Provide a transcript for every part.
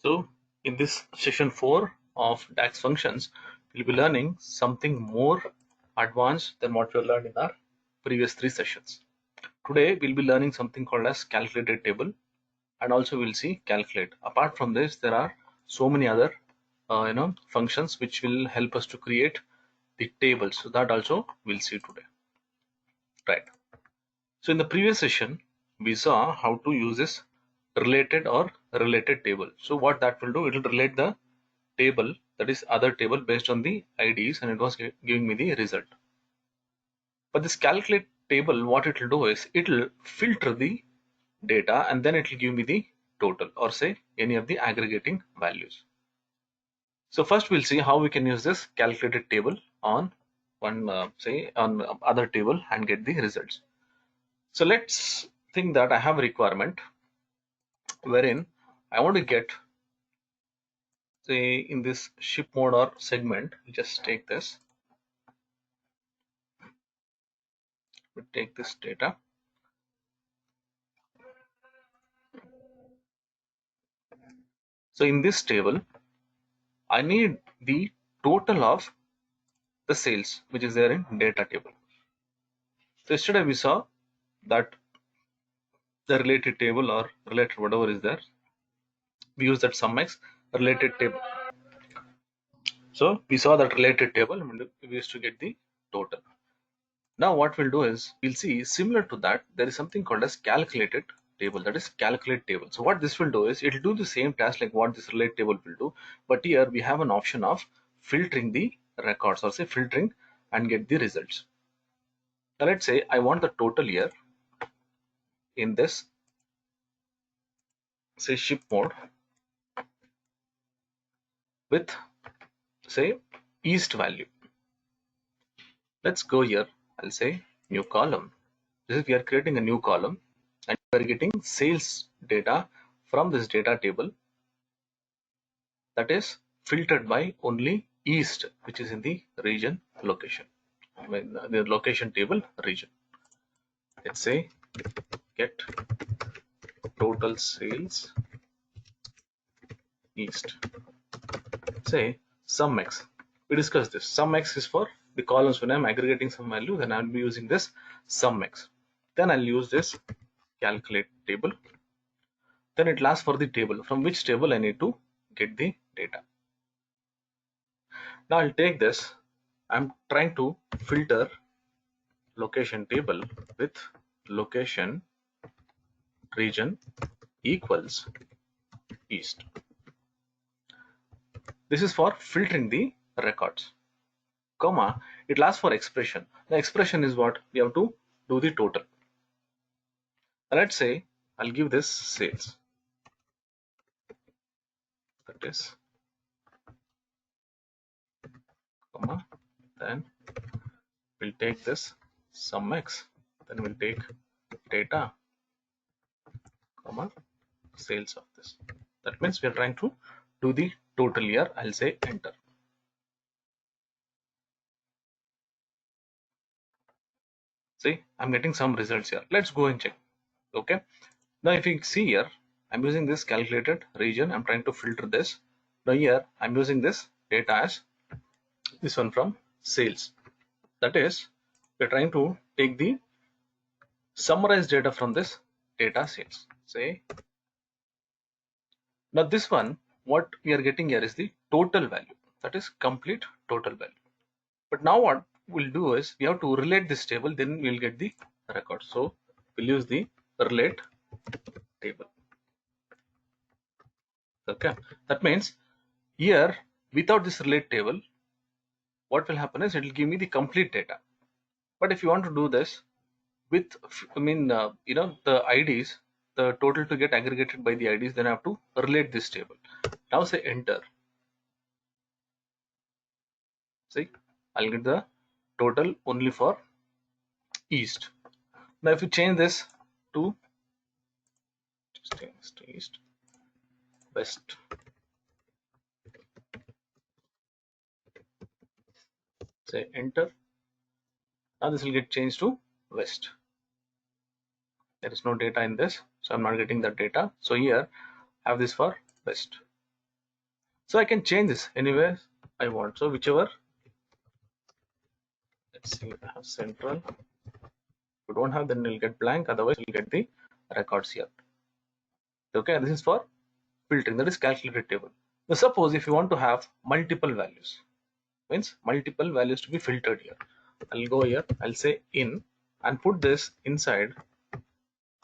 So in this session 4 of DAX functions, we'll be learning something more advanced than what we learned in our previous 3 sessions. Today we'll be learning something called as calculated table, and also we'll see calculate. Apart from this, there are so many other functions which will help us to create the tables. So that also we'll see today. Right. So in the previous session, we saw how to use this related table. So what that will do, it will relate the table, that is other table, based on the IDs, and it was giving me the result. But this calculate table, what it will do is it will filter the data and then it will give me the total, or say any of the aggregating values. So first we'll see how we can use this calculated table on one say on other table and get the results. So let's think that I have a requirement wherein I want to get, say, in this ship mode or segment, just take this, we take this data. So in this table, I need the total of the sales which is there in data table. So yesterday we saw that the related table or related whatever is there, we use that SumX related table. So we saw that related table and we used to get the total. Now what we'll do is we'll see similar to that there is something called as calculated table, that is calculate table. So what this will do is it will do the same task like what this relate table will do, but here we have an option of filtering the records, or say filtering and get the results. Now let's say I want the total here in this, say, ship mode with, say, east value. Let's go here, I'll say new column. This is, we are creating a new column and we are getting sales data from this data table that is filtered by only east, which is in the region location, I mean the location table region. Let's say get total sales east, say SumX. We discussed this. SumX is for the columns. When I'm aggregating some value, then I'll be using this SumX. Then I'll use this calculate table. Then it asks for the table, from which table I need to get the data. Now I'll take this, I'm trying to filter location table with location region equals east. This is for filtering the records, comma, it asks for expression. The expression is what we have to do the total. Let's say I'll give this sales, that is, comma, then we'll take this SumX, then we'll take data, comma, sales of this. That means we are trying to do the total here. I'll say enter. See, I'm getting some results here. Let's go and check. Okay, now if you see here, I'm using this calculated region, I'm trying to filter this. Now here I'm using this data as this one from sales, that is, we're trying to take the summarized data from this data sales. Say, now this one, what we are getting here is the total value, that is complete total value. But now what we'll do is we have to relate this table, then we'll get the record. So we'll use the relate table. Okay, that means here without this relate table, what will happen is it will give me the complete data. But if you want to do this with, the IDs, the total to get aggregated by the IDs, then I have to relate this table. Now say enter. See, I'll get the total only for east. Now if you change this to east, west, say enter. Now this will get changed to west. There is no data in this, so I'm not getting that data. So here I have this for west. So I can change this anywhere I want. So whichever, let's see, I have central. If you don't have, then you'll get blank. Otherwise, you'll get the records here. Okay, this is for filtering. That is calculated table. Now suppose if you want to have multiple values, means multiple values to be filtered here. I'll go here. I'll say in and put this inside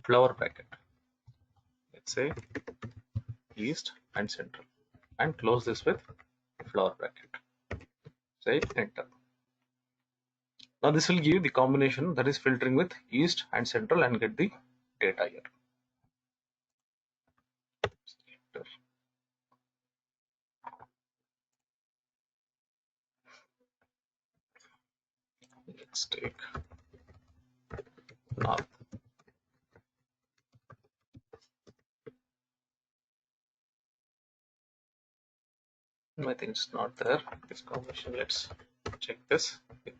flower bracket. Let's say east and central, and close this with flower bracket. Say enter. Now this will give you the combination that is filtering with east and central and get the data here. Enter. Let's take north. I think it's not there. This combination. Let's check this with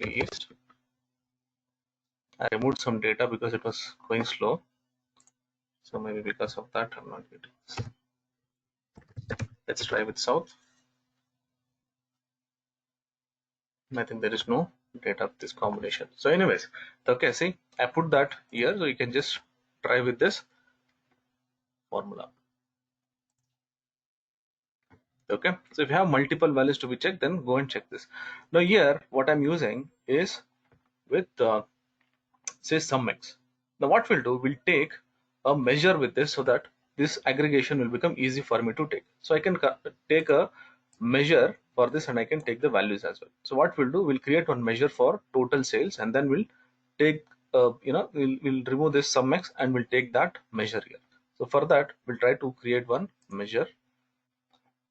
the east. I removed some data because it was going slow. So maybe because of that I'm not getting this. Let's try with south. I think there is no data of this combination. So anyways, okay, see, I put that here, so you can just try with this formula. Okay, so if you have multiple values to be checked, then go and check this. Now here what I'm using is with say sumx. Now what we'll do, we'll take a measure with this so that this aggregation will become easy for me to take. So I can take a measure for this and I can take the values as well. So what we'll do, we'll create one measure for total sales and then we'll take we'll remove this sumx and we'll take that measure here. So for that we'll try to create one measure,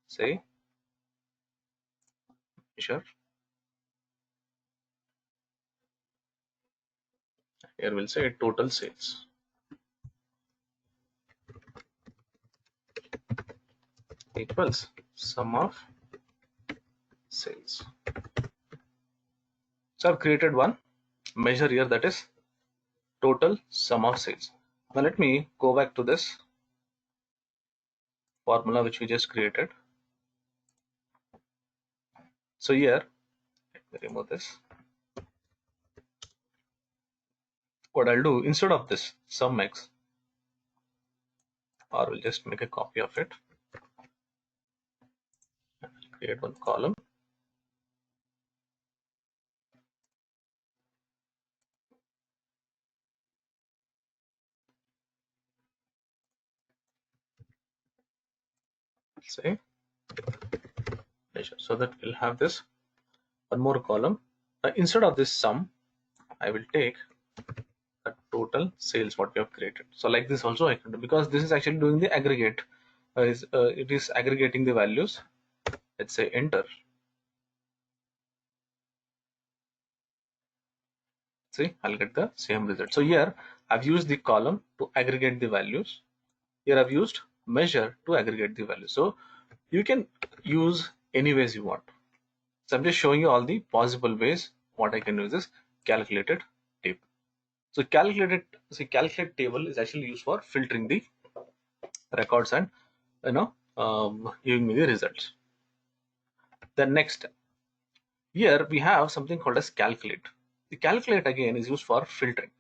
say measure. Here we'll say total sales equals sum of sales. So I've created one measure here, that is total sum of sales. Now let me go back to this formula which we just created. So here, let me remove this. What I'll do, instead of this sumx, or we'll just make a copy of it and create one column. Say measure, so that we'll have this one more column. Instead of this sum, I will take the total sales what we have created. So like this also I can do, because this is actually doing the aggregate. It is aggregating the values. Let's say enter. See, I'll get the same result. So here I've used the column to aggregate the values. Here I've used measure to aggregate the values. So you can use any ways you want. So I'm just showing you all the possible ways what I can use is calculated table. So calculate table is actually used for filtering the records and giving me the results. The next, here we have something called as calculate. The calculate again is used for filtering.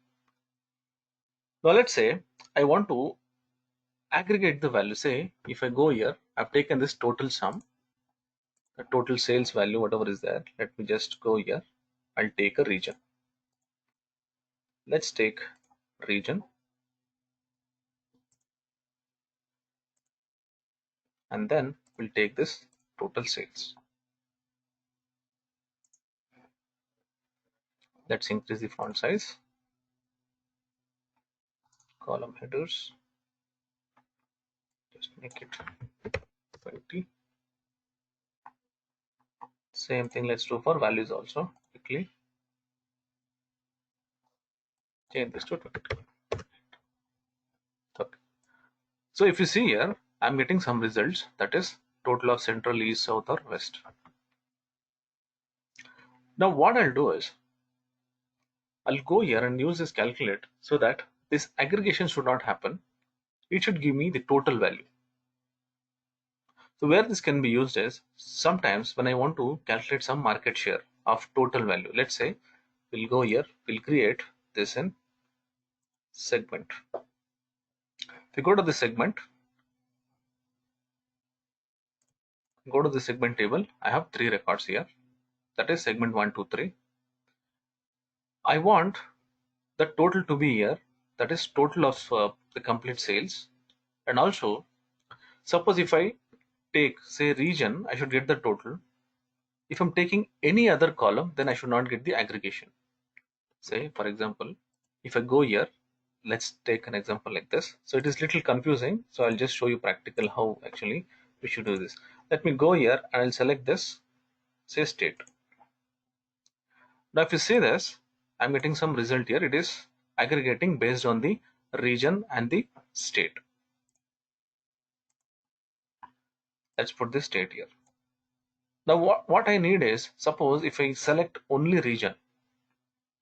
Now let's say I want to aggregate the value. Say if I go here, I've taken this total sum, the total sales value, whatever is there. Let me just go here. I'll take a region. Let's take region, and then we'll take this total sales. Let's increase the font size, column headers, just make it 20. Same thing let's do for values also. Quickly change this to 20. Okay. So if you see here, I'm getting some results, that is total of central, east, south or west. Now what I'll do is I'll go here and use this calculate so that this aggregation should not happen. It should give me the total value. So where this can be used is sometimes when I want to calculate some market share of total value. Let's say we'll go here, we'll create this in segment. If you go to the segment, go to the segment table, I have 3 records here. That is segment 1, 2, 3. I want the total to be here. That is total of the complete sales. And also, suppose if I take say region, I should get the total. If I'm taking any other column, then I should not get the aggregation. Say for example, if I go here, let's take an example like this. So it is little confusing, so I'll just show you practical how actually we should do this. Let me go here and I'll select this, say state. Now if you see this, I'm getting some result here. It is aggregating based on the region and the state. Let's put the state here. Now what I need is, suppose if I select only region,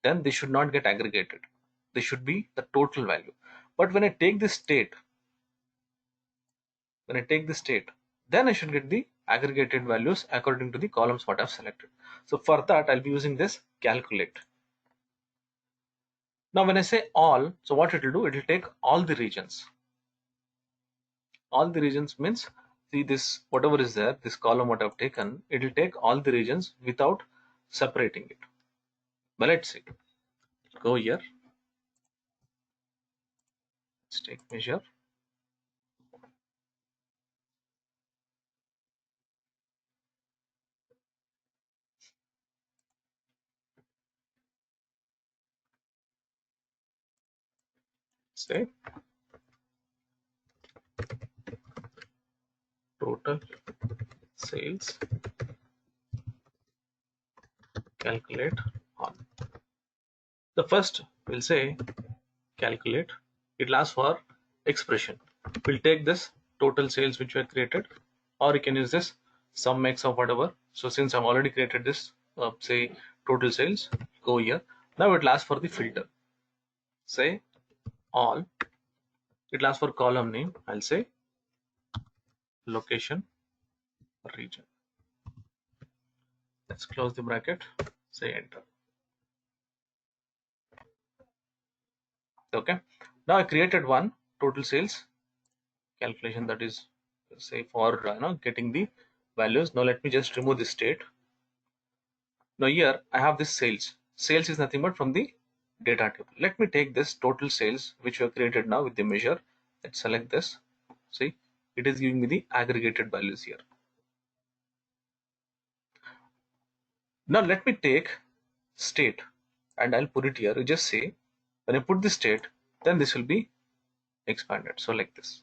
then they should not get aggregated. They should be the total value. But when I take the state, then I should get the aggregated values according to the columns what I've selected. So for that, I'll be using this calculate. Now when I say all, so what it will do, it will take all the regions. All the regions means, see this, whatever is there, this column what I've taken, it will take all the regions without separating it. But let's see. Go here. Let's take measure. Say total sales calculate all. The first we'll say calculate. It asks for expression. We'll take this total sales which were created, or you can use this sum max of whatever. So since I've already created this, say total sales, go here. Now it asks for the filter. Say all. It asks for column name. I'll say location region. Let's close the bracket. Say enter. Okay. Now I created one total sales calculation, that is say for getting the values. Now let me just remove the state. Now here I have this sales. Sales is nothing but from the data table. Let me take this total sales which we have created now with the measure. Let's select this. See, it is giving me the aggregated values here. Now let me take state and I'll put it here. You just say when I put the state, then this will be expanded. So like this.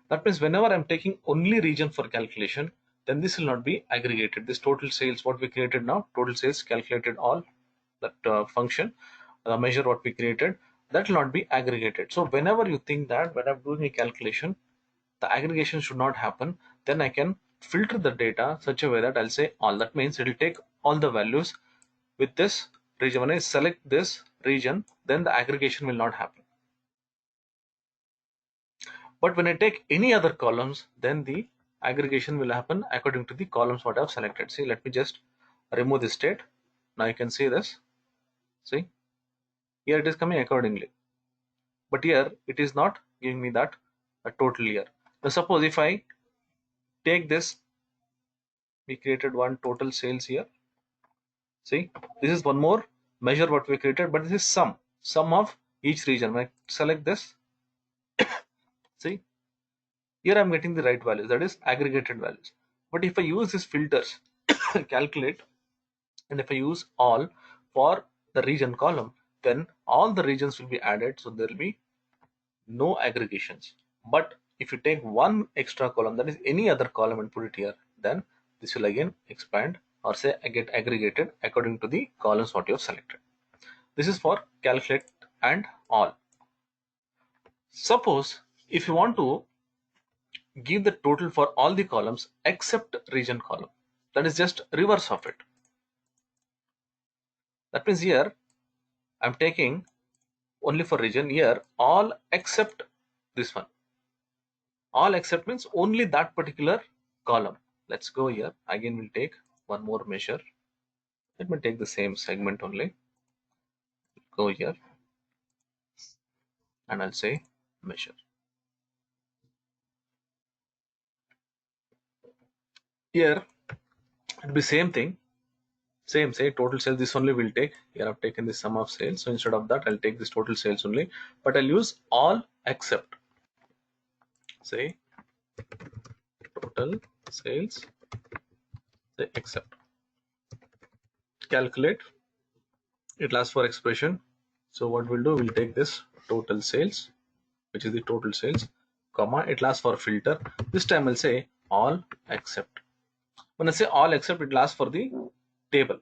That means whenever I'm taking only region for calculation, then this will not be aggregated. This total sales what we created now, total sales calculated all, that function, measure what we created, that will not be aggregated. So whenever you think that when I'm doing a calculation, the aggregation should not happen, then I can filter the data such a way that I'll say all. That means it will take all the values with this region. When I select this region, then the aggregation will not happen. But when I take any other columns, then the aggregation will happen according to the columns what I've selected. See, let me just remove this state. Now you can see this. See, here it is coming accordingly. But here it is not giving me that a total here. Now suppose if I take this, we created one total sales here. See, this is one more measure what we created, but this is sum of each region. When I select this, see, here I'm getting the right values, that is aggregated values. But if I use these filters, calculate, and if I use all for the region column, then all the regions will be added, so there will be no aggregations. But if you take one extra column, that is any other column, and put it here, then this will again expand or say get aggregated according to the columns what you have selected. This is for calculate and all. Suppose if you want to give the total for all the columns except region column, that is just reverse of it. That means here I'm taking only for region, here all except this one. All except means only that particular column. Let's go here. Again, we'll take one more measure. Let me take the same segment only. Go here and I'll say measure. Here it'll be same thing. Same, say total sales. This only will take. Here I've taken the sum of sales. So instead of that, I'll take this total sales only. But I'll use all except. Say total sales. Say except. Calculate. It asks for expression. So what we'll do, we'll take this total sales, which is the total sales, comma. It asks for filter. This time I'll say all except. When I say all except, it asks for the table.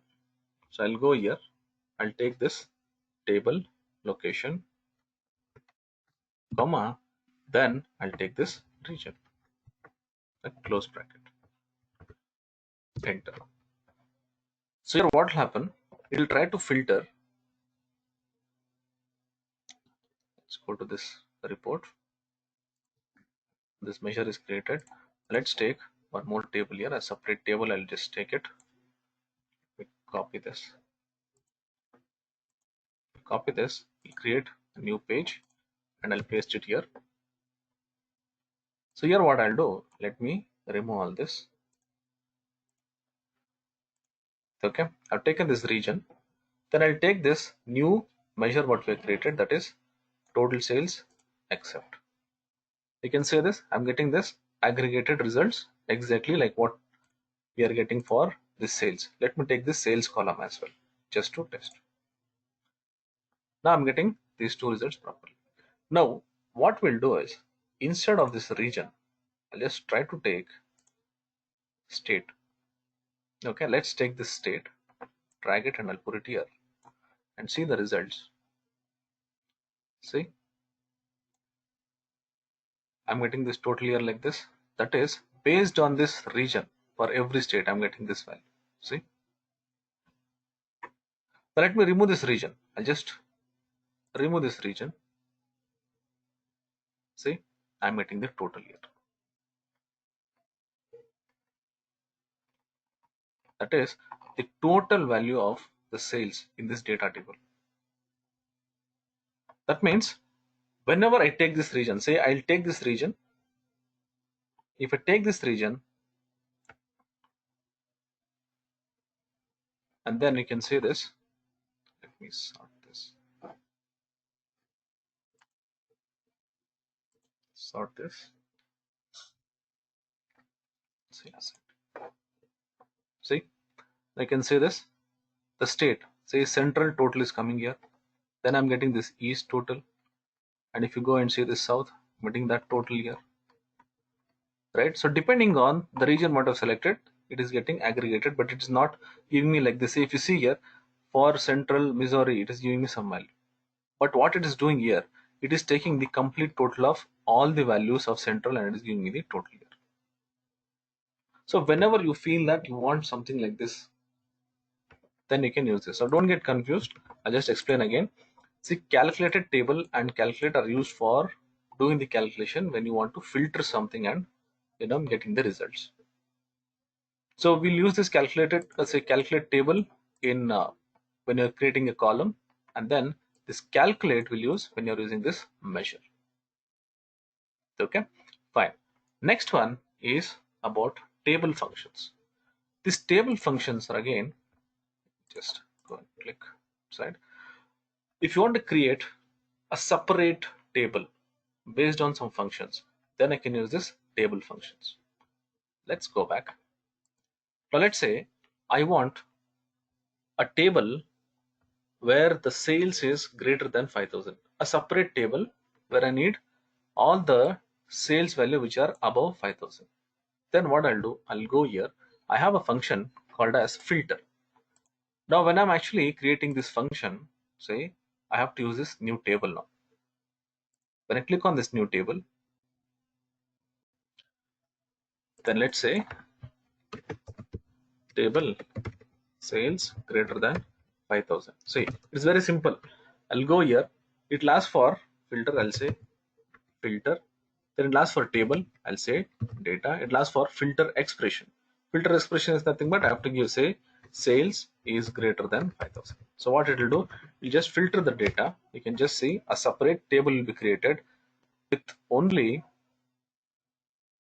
So I'll go here. I'll take this table location, comma. Then I'll take this region. Close bracket. Enter. So here what will happen? It will try to filter. Let's go to this report. This measure is created. Let's take one more table here, a separate table. I'll just take it. Copy this. Copy this. We'll create a new page and I'll paste it here. So here what I'll do, let me remove all this. Okay, I've taken this region. Then I'll take this new measure what we have created, that is total sales except. You can say this, I'm getting this aggregated results exactly like what we are getting for this sales. Let me take this sales column as well, just to test. Now I'm getting these two results properly. Now what we'll do is, instead of this region, I'll just try to take state. Okay, let's take this state, drag it and I'll put it here and see the results. See, I'm getting this total here like this. That is based on this region. For every state I'm getting this value. See, so let me remove this region. I'll just remove this region. See, I'm getting the total here. That is the total value of the sales in this data table. That means whenever I take this region, say I'll take this region. If I take this region, and then you can say this. Let me sort this. Sort this. See, I can say this. The state, say central total is coming here. Then I'm getting this east total. And if you go and see this south, I'm getting that total here. Right? So depending on the region what I've selected, it is getting aggregated, but it's not giving me like this. If you see here, for central Missouri, it is giving me some value. But what it is doing here, it is taking the complete total of all the values of central and it is giving me the total here. So whenever you feel that you want something like this, then you can use this. So don't get confused. I'll just explain again. See, calculated table and calculate are used for doing the calculation when you want to filter something and getting the results. So we'll use this calculated, say calculate table in when you're creating a column, and then this calculate will use when you're using this measure. Okay, fine. Next one is about table functions. These table functions are again, just go and click side. If you want to create a separate table based on some functions, then I can use this table functions. Let's go back. Now let's say I want a table where the sales is greater than 5,000, a separate table where I need all the sales value which are above 5,000. Then what I'll do, I'll go here. I have a function called as filter. Now when I'm actually creating this function, say I have to use this new table now. When I click on this new table, then let's say table sales greater than 5,000. See, it's very simple. I'll go here. It will ask for filter. I'll say filter. Then it asks for table, I'll say data. It asks for filter expression. Filter expression is nothing but I have to give say sales is greater than 5,000. So what it will do, you just filter the data. You can just see a separate table will be created with only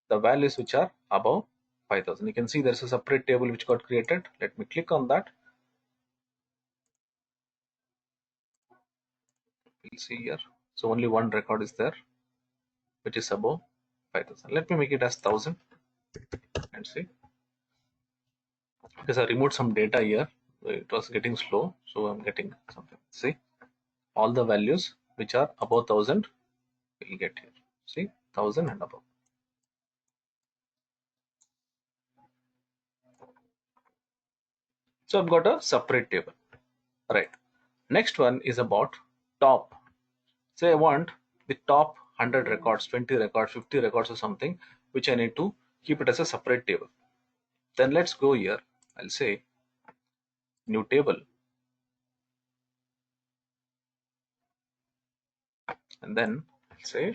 the values which are above 5,000. You can see there's a separate table which got created. Let me click on that. We'll see here. So only one record is there which is above 5,000. Let me make it as 1,000 and see, because I removed some data here. It was getting slow, so I'm getting something. See, all the values which are above 1,000 will get here. See, 1,000 and above. So I've got a separate table. Right. Next one is about top. Say I want the top 100 records, 20 records, 50 records or something, which I need to keep it as a separate table. Then let's go here. I'll say new table. And then I'll say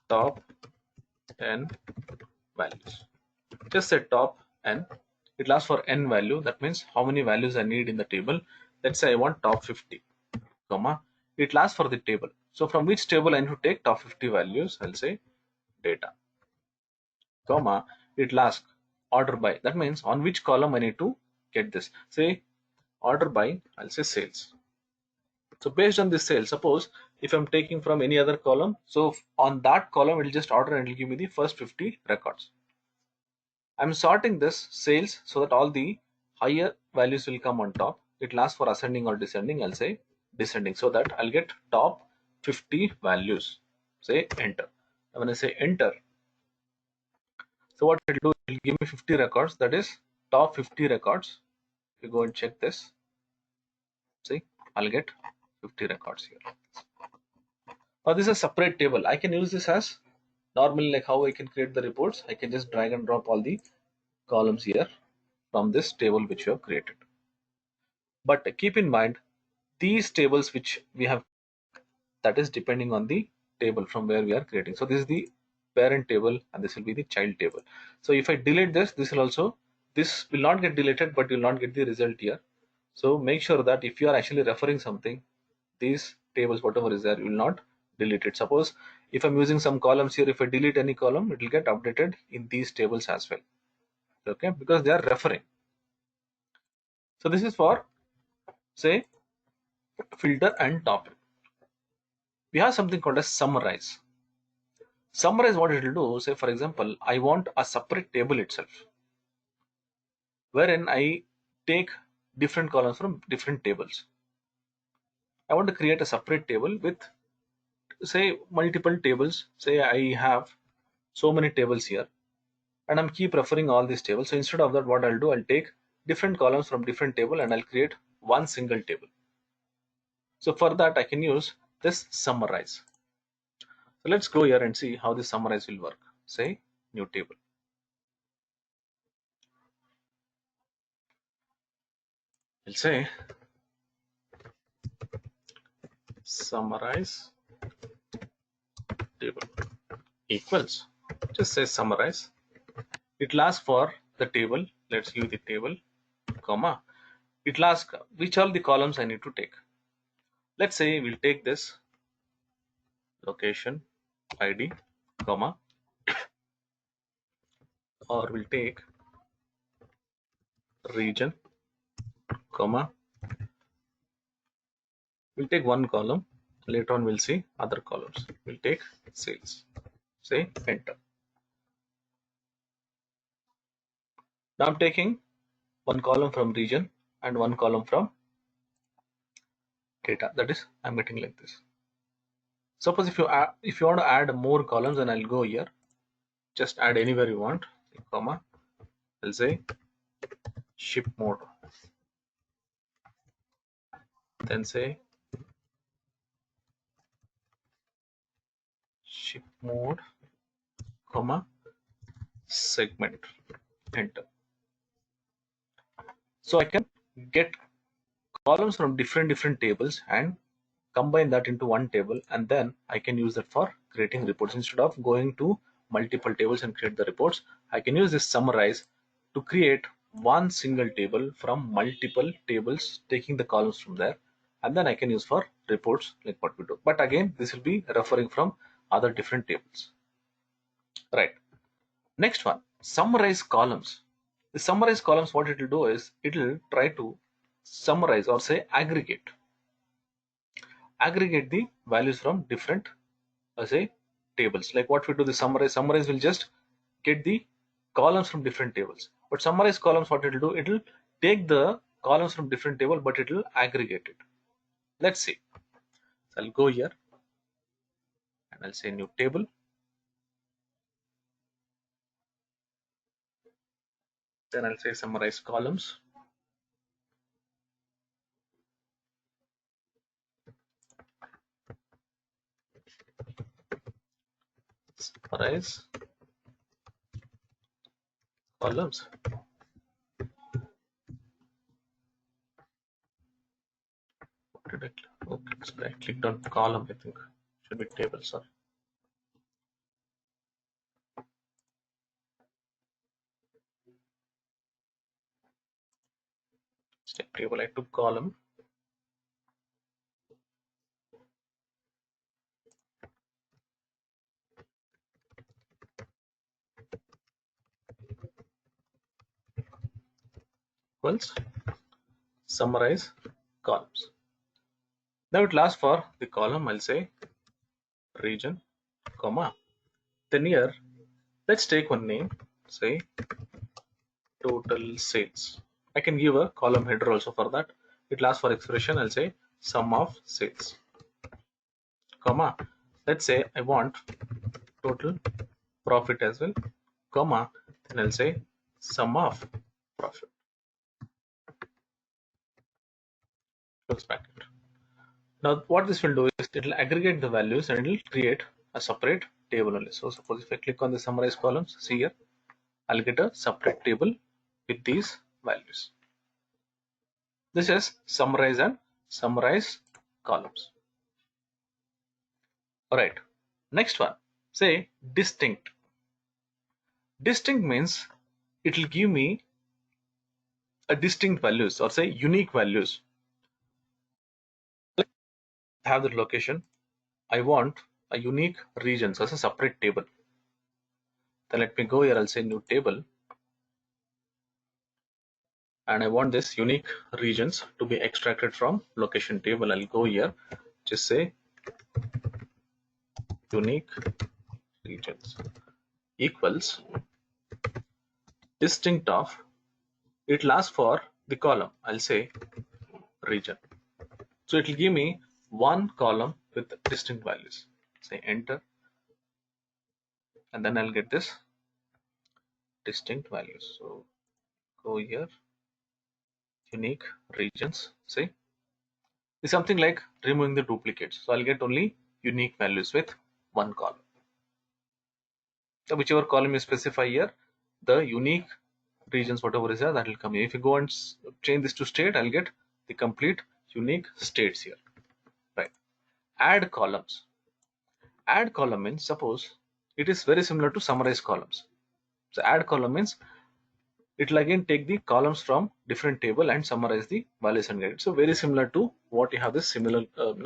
top n values. Just say top n. It asks for n value. That means how many values I need in the table. Let's say I want top 50, comma. It asks for the table. So from which table I need to take top 50 values? I'll say data, comma. It asks order by. That means on which column I need to get this. Say order by. I'll say sales. So based on this sales, suppose if I'm taking from any other column, so on that column it will just order and it will give me the first 50 records. I'm sorting this sales so that all the higher values will come on top. It lasts for ascending or descending. I'll say descending, so that I'll get top 50 values. Say enter. And when I say enter, so what it will do, it will give me 50 records. That is top 50 records. If you go and check this, see, I'll get 50 records here. Now this is a separate table. I can use this as normally like how I can create the reports. I can just drag and drop all the columns here from this table which you have created. But keep in mind, these tables which we have, that is depending on the table from where we are creating. So this is the parent table and this will be the child table. So if I delete this, this will not get deleted, but you will not get the result here. So make sure that if you are actually referring something, these tables, whatever is there, you will not delete it. Suppose if I'm using some columns here, if I delete any column, it will get updated in these tables as well. Okay, because they are referring. So this is for say filter and topic. We have something called as summarize. Summarize, what it will do, say for example, I want a separate table itself, wherein I take different columns from different tables. I want to create a separate table with say multiple tables. Say I have so many tables here and I'm keep referring all these tables. So instead of that, what I'll do, I'll take different columns from different table and I'll create one single table. So for that I can use this summarize. So let's go here and see how this summarize will work. Say new table. We'll say summarize table equals, just say summarize. It will ask for the table. Let's use the table, comma. It will ask which all the columns I need to take. Let's say we'll take this location ID, comma, or we'll take region, comma. We'll take one column. Later on we'll see other columns. We'll take sales. Say enter. Now I'm taking one column from region and one column from data. That is, I'm getting like this. Suppose if you want to add more columns, then I'll go here. Just add anywhere you want, comma. I'll say ship mode. Then say ship mode, comma, segment. Enter. So I can get columns from different tables and combine that into one table, and then I can use that for creating reports. Instead of going to multiple tables and create the reports, I can use this summarize to create one single table from multiple tables, taking the columns from there, and then I can use for reports like what we do. But again, this will be referring from other different tables. Right. Next one, summarize columns. The summarize columns, what it will do is it will try to summarize or say aggregate the values from different say tables. Like what we do, the summarize will just get the columns from different tables, but summarize columns, what it will do, it will take the columns from different table, but it will aggregate it. Let's see. So I'll go here and I'll say new table. Then I'll say summarize columns. Summarize columns. What did I click? Okay, so I clicked on column, I think. Should be table, sorry. Step table, I took column. Equals summarize columns. Now it lasts for the column, I'll say region, comma. Then here, let's take one name, say total sales. I can give a column header also for that. It lasts for expression, I'll say sum of sales, comma. Let's say I want total profit as well, comma. Then I'll say sum of profit. Close bracket. Now what this will do is it will aggregate the values and it will create a separate table only. So suppose if I click on the summarize columns, see here, I'll get a separate table with these values. This is summarize and summarize columns. Alright, next one, say distinct. Distinct means it will give me a distinct values or say unique values. I have the location. I want a unique regions as a separate table. Then let me go here, I'll say new table. And I want this unique regions to be extracted from location table. I'll go here, just say unique regions equals distinct of, it lasts for the column, I'll say region. So it will give me one column with distinct values. Say enter, and then I'll get this distinct values. So go here, unique regions, say it's something like removing the duplicates. So I'll get only unique values with one column. So whichever column you specify here, the unique regions, whatever is there, that will come here. If you go and change this to state, I'll get the complete unique states here. Right. Add columns. Add column means, suppose it is very similar to summarize columns. So add column means it will again take the columns from different table and summarize the values and get it. So very similar to what you have this similar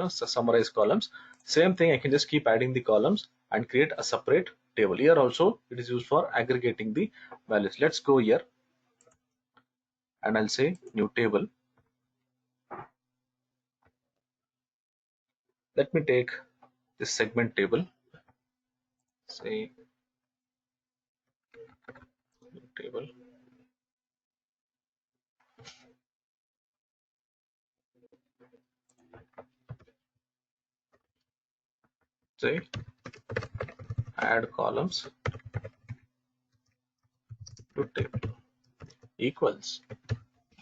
summarize columns. Same thing, I can just keep adding the columns and create a separate table. Here also it is used for aggregating the values. Let's go here and I'll say new table. Let me take this segment table, say new table. Say add columns to table equals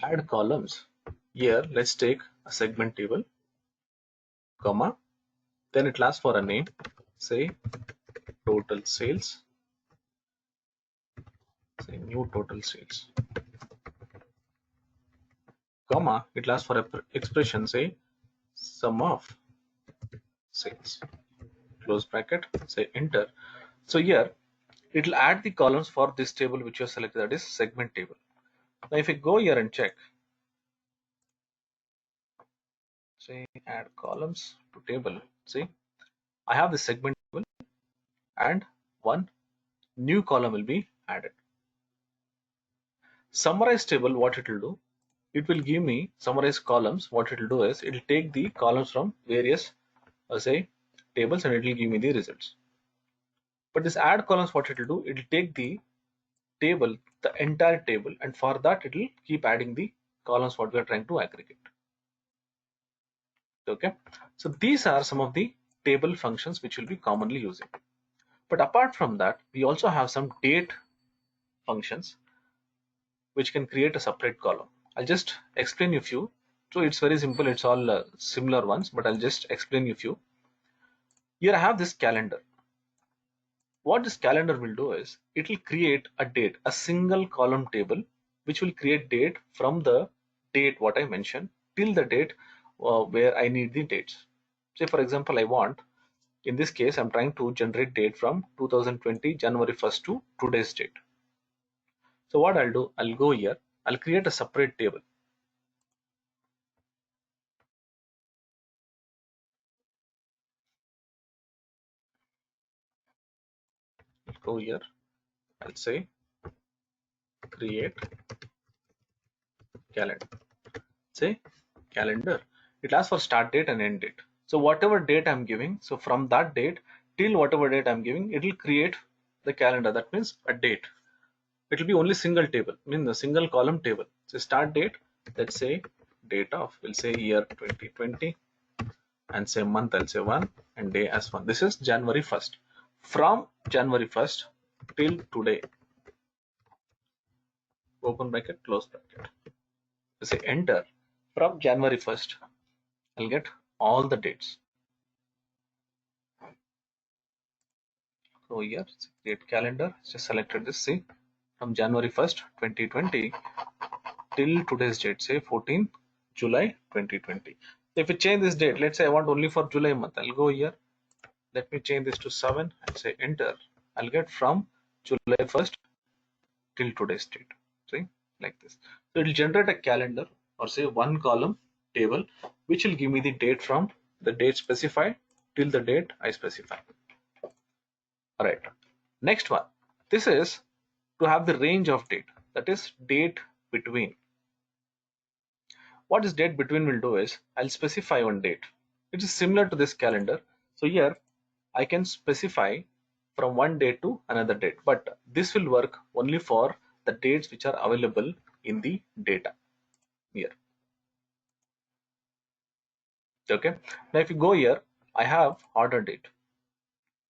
add columns. Here let's take a segment table, comma, then it lasts for a name, say total sales, say new total sales, comma, it lasts for a expression, say sum of sales, close bracket, say enter. So here it will add the columns for this table which you have selected, that is segment table. Now if you go here and check, say add columns to table, see I have the segment table and one new column will be added. Summarize table, what it will do, it will give me summarize columns. What it will do is it will take the columns from various say tables and it will give me the results. But this add columns, what it will do, it will take the table, the entire table, and for that it will keep adding the columns what we are trying to aggregate. Okay, so these are some of the table functions which we'll be commonly using. But apart from that, we also have some date functions which can create a separate column. I'll just explain you few. So it's very simple, it's all similar ones, but I'll just explain you few. Here I have this calendar. What this calendar will do is it will create a date, a single column table which will create date from the date what I mentioned till the date where I need the dates. Say for example, I want, in this case I'm trying to generate date from 2020 January 1st to today's date. So what I'll do, I'll go here, I'll create a separate table. I'll go here, I'll say create calendar. Say calendar. It asks for start date and end date. So whatever date I'm giving, so from that date till whatever date I'm giving, it will create the calendar. That means a date. It will be only single table, mean the single column table. So start date, let's say date of, we'll say year 2020, and say month, I'll say 1, and day as 1. This is January 1st. From January 1st till today, open bracket, close bracket. Say enter. From January 1st, I'll get all the dates. So here, create calendar, just selected this, see, from January 1st, 2020 till today's date, say 14 July 2020. If we change this date, let's say I want only for July month, I'll go here, let me change this to 7 and say enter. I'll get from July 1st till today's date, see, like this. So it will generate a calendar or say one column table which will give me the date from the date specified till the date I specify. All right, next one, this is to have the range of date, that is date between. What this date between will do is I'll specify one date. It is similar to this calendar. So here I can specify from one date to another date, but this will work only for the dates which are available in the data here. Okay, now if you go here, I have order date.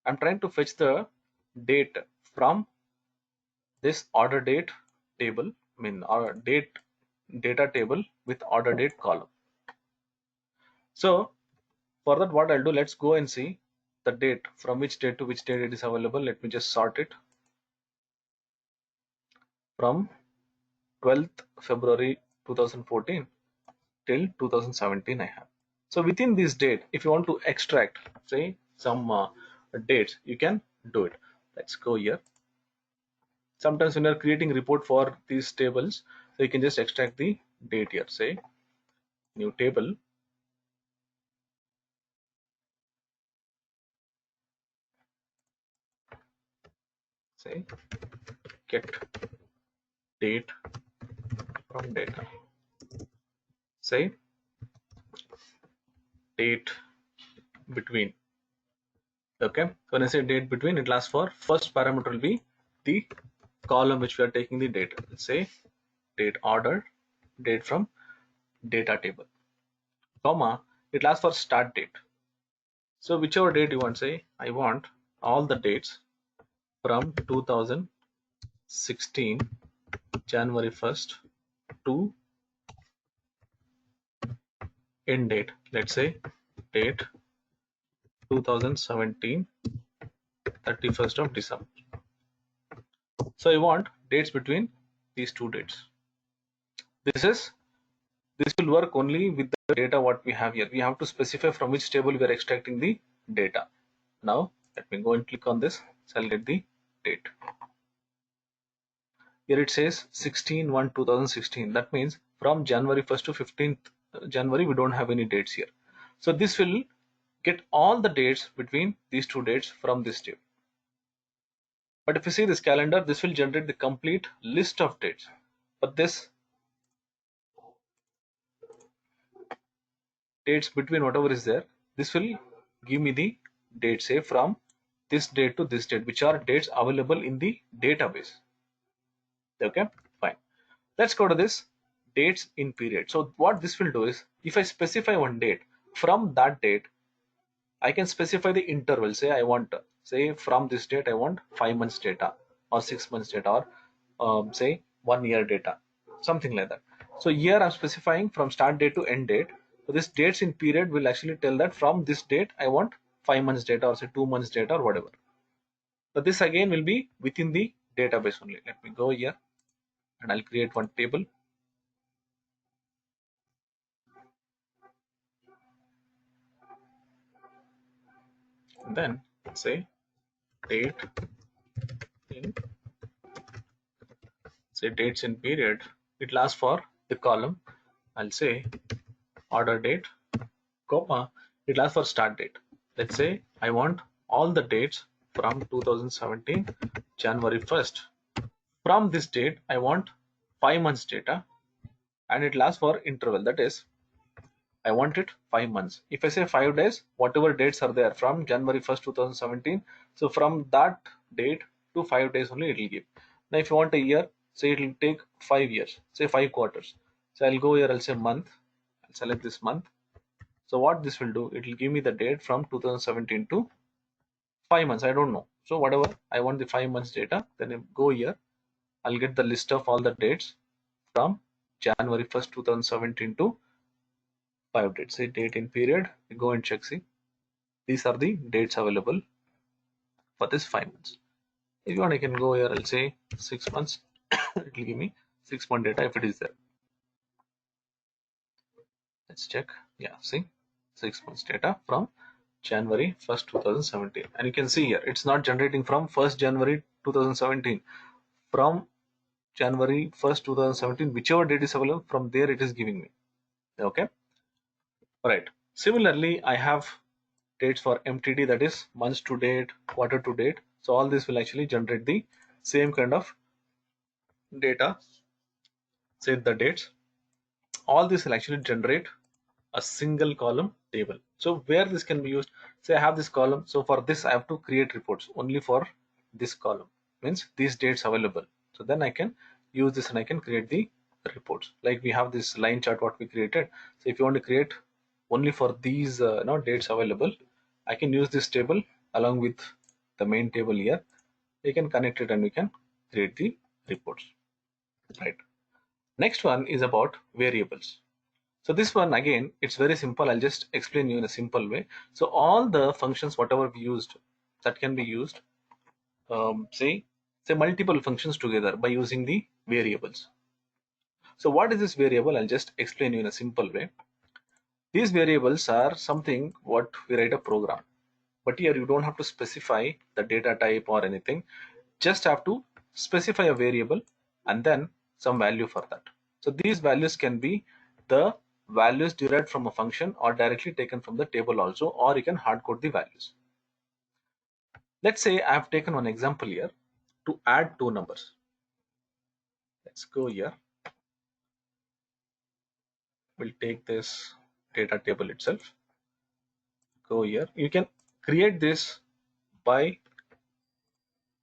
I'm trying to fetch the date from this order date table, I mean our date data table with order date column. So for that, what I'll do, let's go and see the date, from which date to which date it is available. Let me just sort it from 12th February 2014 till 2017 I have. So within this date, if you want to extract say some dates, you can do it. Let's go here. Sometimes when you're creating report for these tables, so you can just extract the date here, say new table, say get date from data, say date between. Okay, when I say date between, it lasts for first parameter will be the column which we are taking the data. Let's say date order, date from data table, comma, it lasts for start date. So whichever date you want, say I want all the dates from 2016 January 1st to end date. Let's say date 2017 31st of December. So I want dates between these two dates. This will work only with the data what we have here. We have to specify from which table we are extracting the data. Now let me go and click on this, so I'll get the date. Here it says 16/1/2016. That means from January 1st to 15th January we don't have any dates here. So this will get all the dates between these two dates from this table. But if you see this calendar, this will generate the complete list of dates. But this dates between whatever is there, this will give me the date, say from this date to this date, which are dates available in the database. Okay, fine. Let's go to this dates in period. So what this will do is, if I specify one date, from that date I can specify the interval. Say I want, say from this date I want 5 months data or 6 months data, or say 1 year data, something like that. So here I'm specifying from start date to end date. So this dates in period will actually tell that from this date I want 5 months data, or say 2 months data, or whatever. So this again will be within the database only. Let me go here and I'll create one table. And then say date in, say dates in period. It lasts for the column. I'll say order date, comma, it lasts for start date. Let's say I want all the dates from 2017 January 1st. From this date I want 5 months data, and it lasts for interval, that is I want it 5 months. If I say 5 days, whatever dates are there from January 1st 2017, so from that date to 5 days only it will give. Now if you want a year, say it will take 5 years, say 5 quarters. So I'll go here, I'll say month, I'll select this month. So what this will do, it will give me the date from 2017 to 5 months. I don't know. So whatever I want the 5 months data, then I go here, I'll get the list of all the dates from January 1st 2017 to 5 dates. Say date in period, you go and check, see these are the dates available for this 5 months. If you want, I can go here, I'll say 6 months. It will give me 6 month data if it is there. Let's check. Yeah, see 6 months data from January 1st 2017, and you can see here it's not generating from 1st January 2017, from January 1st 2017, whichever date is available, from there it is giving me. Okay, all right. Similarly, I have dates for MTD, that is months to date, quarter to date. So all this will actually generate the same kind of data. Say the dates, all this will actually generate a single column table. So where this can be used, say I have this column, so for this I have to create reports only for this column, means these dates available. So then I can use this and I can create the reports. Like we have this line chart what we created. So if you want to create only for these dates available, I can use this table along with the main table here. We can connect it and we can create the reports, right? Next one is about variables. So this one again, it's very simple. I'll just explain you in a simple way. So all the functions, whatever we used, that can be used, say multiple functions together by using the variables. So what is this variable? I'll just explain you in a simple way. These variables are something what we write a program, but here you don't have to specify the data type or anything. Just have to specify a variable and then some value for that. So these values can be the values derived from a function or directly taken from the table also, or you can hard code the values. Let's say I have taken one example here to add two numbers. Let's go here. We'll take this data table itself. Go here. You can create this by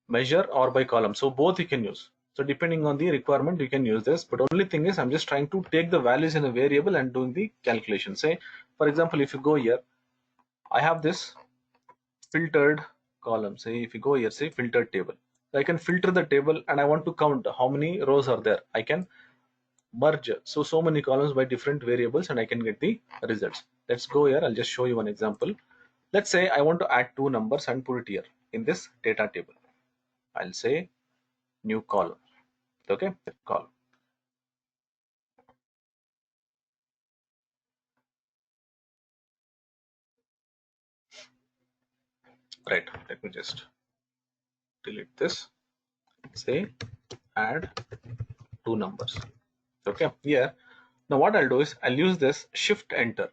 measure or by column. So both you can use. So depending on the requirement, you can use this. But only thing is, I'm just trying to take the values in a variable and doing the calculation. Say, for example, if you go here, I have this filtered column. Say, if you go here, say filtered table. So I can filter the table and I want to count how many rows are there. I can merge so many columns by different variables and I can get the results. Let's go here. I'll just show you one example. Let's say I want to add two numbers and put it here in this data table. I'll say new column. Okay, column. Right, let me just delete this. Say add two numbers. Okay, here now what I'll do is I'll use this shift enter.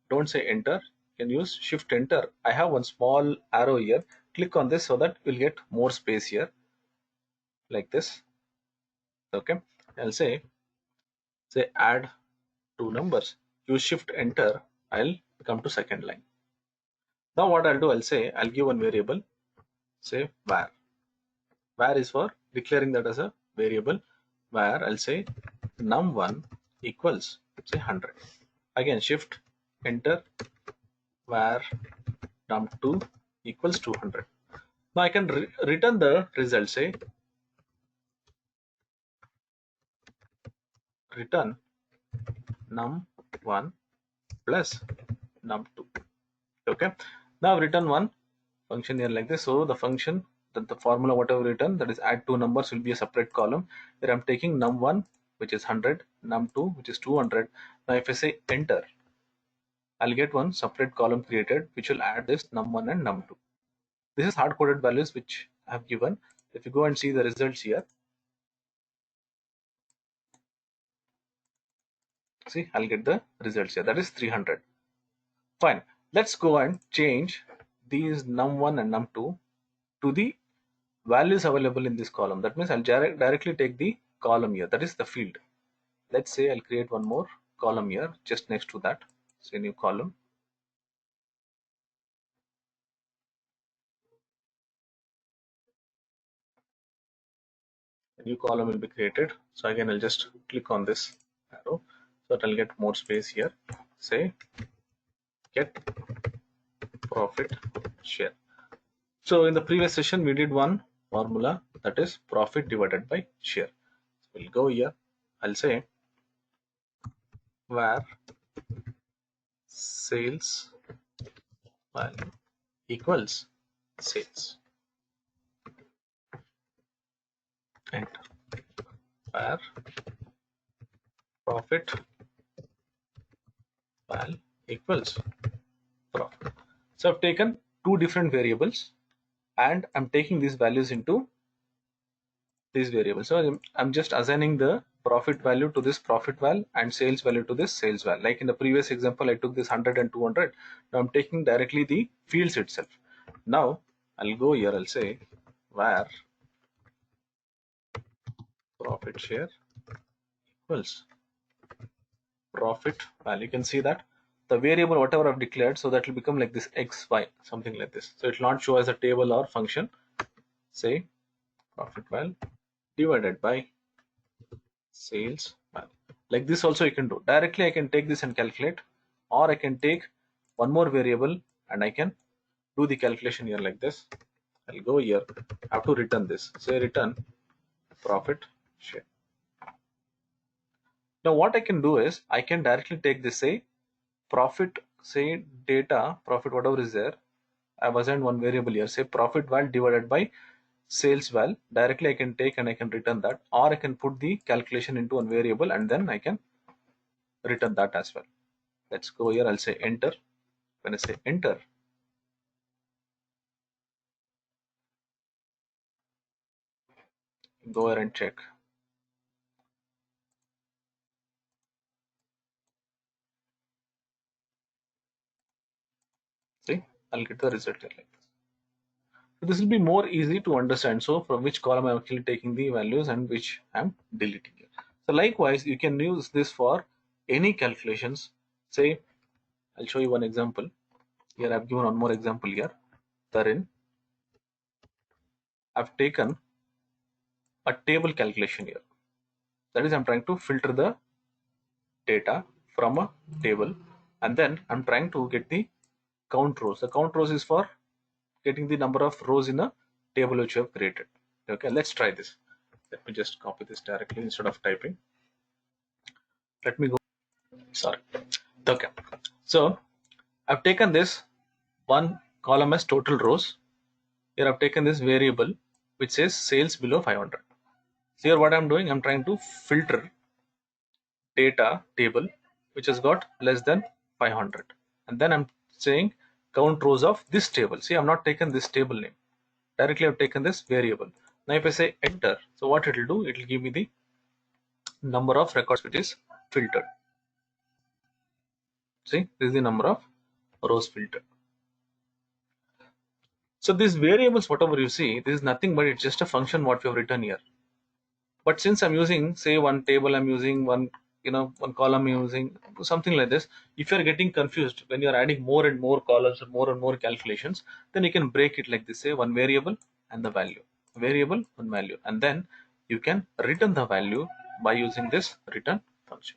Don't say enter, you can use shift enter. I have one small arrow here. Click on this so that we'll get more space here, like this. Okay, I'll say add two numbers. Use shift enter. I'll come to second line. Now what I'll do, I'll give one variable, say var. Var is for declaring that as a variable. Where I'll say num1 equals say 100. Again shift enter, var num2 equals 200. Now I can return the result, say return num1 plus num2. Okay, now I've written one function here like this. So the function that the formula whatever written, that is add two numbers, will be a separate column where I'm taking num1 which is 100, num2 which is 200. Now if I say enter, I'll get one separate column created which will add this num1 and num2. This is hard coded values which I have given. If you go and see the results here, see I'll get the results here, that is 300. Fine, let's go and change these num1 and num2 to the values available in this column. That means I'll directly take the column here, that is the field. Let's say I'll create one more column here just next to that. Say new column. A new column will be created. So again I'll just click on this arrow so that I'll get more space here. Say get profit share. So in the previous session we did one formula, that is profit divided by share. So we'll go here. I'll say where sales value equals sales. Enter. Where profit val equals profit. So I've taken two different variables and I'm taking these values into these variables. So I'm just assigning the profit value to this profit val and sales value to this sales val. Like in the previous example, I took this 100 and 200. Now I'm taking directly the fields itself. Now I'll go here, I'll say where profit share equals profit val. You can see that the variable whatever I've declared, so that will become like this x, y, something like this. So it will not show as a table or function. Say profit val divided by sales val. Like this also you can do. Directly I can take this and calculate, or I can take one more variable and I can do the calculation here like this. I'll go here, I have to return this. Say return profit share. Now what I can do is I can directly take this, say profit, say data profit whatever is there, I've assigned one variable here, say profit val divided by sales val. Directly I can take and I can return that, or I can put the calculation into one variable and then I can return that as well. Let's go here, I'll say enter. When I say enter, go here and check. See, I'll get the result here like this. So this will be more easy to understand. So from which column I'm actually taking the values and which I'm deleting here. So likewise, you can use this for any calculations. Say, I'll show you one example. Here I've given one more example here. Therein, I've taken a table calculation here. That is, I'm trying to filter the data from a table, and then I'm trying to get the count rows. The count rows is for getting the number of rows in a table which you have created. Okay, let's try this. Let me just copy this directly instead of typing. Let me go. Sorry. Okay. So I've taken this one column as total rows. Here I've taken this variable which says sales below 500. So here what I'm doing, I'm trying to filter data table which has got less than 500, and then I'm saying count rows of this table. See, I'm not taken this table name. Directly I've taken this variable. Now if I say enter, so what it will do, it will give me the number of records which is filtered. See, this is the number of rows filtered. So these variables, whatever you see, this is nothing but it's just a function what we have written here. But since I'm using, say, one table, I'm using one, one column, I'm using something like this. If you're getting confused when you're adding more and more columns and more calculations, then you can break it like this, say one variable and the value, variable, one value, and then you can return the value by using this return function.